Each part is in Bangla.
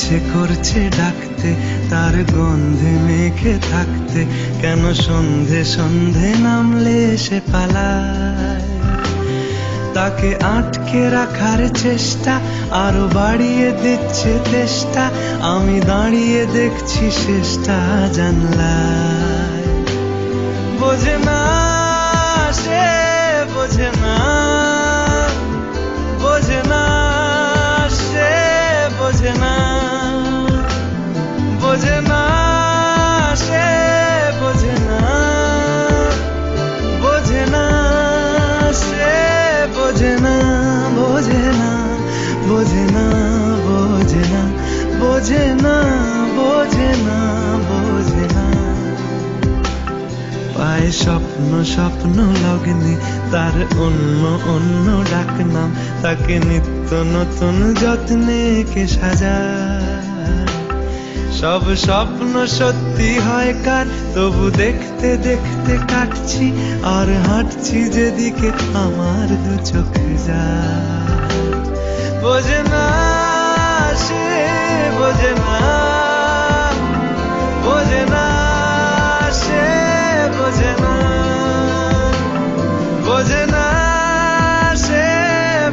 ইচ্ছে করছে ডাকতে, তার গন্ধে মেখে থাকতে, কেন সন্ধে সন্ধে নামলে সে পালায়। তাকে আটকে রাখার চেষ্টা আরো বাড়িয়ে দিচ্ছে তেষ্টা, আমি দাঁড়িয়ে দেখছি শেষটা জানলায়। বোঝে না সে, বোঝে না, বোঝে না সে, বোঝে না, বোঝে না সে, বোঝে না, বোঝে না সে, বোঝে না, বোঝে না, বোঝে না, বোঝে না, বোঝে না, বোঝে না, বোঝে না। পায় স্বপ্ন স্বপ্ন লগ্নে তার অন্য অন্য ডাকনাম, তাকে নিত্য নতুন যত্নে কে সাজায়। সব স্বপ্ন সত্যি হয় কার, তবু দেখতে দেখতে কাটছি আর হাঁটছি যেদিকে আমার দু চোখ যায়। বোঝে না সে, বোঝে না, বোঝে না সে, বোঝে না, বোঝে না সে,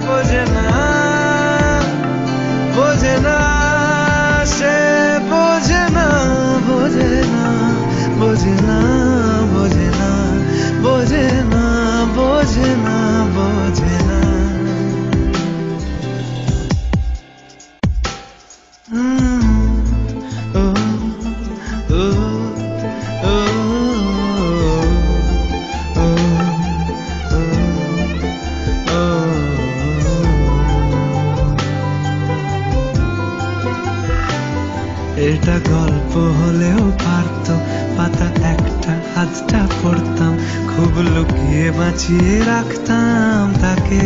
বোঝে না, বোঝে না সে, বোঝে না, বোঝে না, বোঝে না, বোঝে না, বোঝে না, বোঝে না, বোঝে না। এটা গল্প হলেও পারত, পাতা একটা হাতটা পড়তাম, খুব লুকিয়ে বাঁচিয়ে রাখতাম তাকে।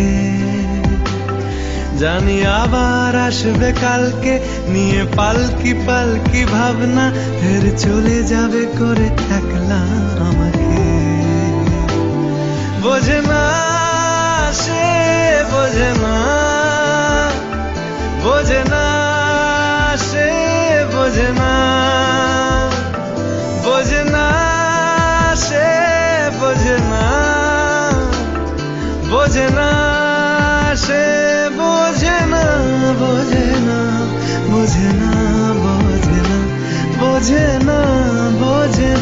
জানি আবার আসবে কালকে, নিয়ে পালকি পালকি ভাবনা, ফের চলে যাবে করে একলা আমাকে। বোঝে না সে, বোঝে না, বোঝে না সে, বোঝে না, বোঝে না সে, বোঝে না, বোঝে না সে, বোঝে না, বোঝে না, বোঝে না, বোঝে না, বোঝে না, বোঝে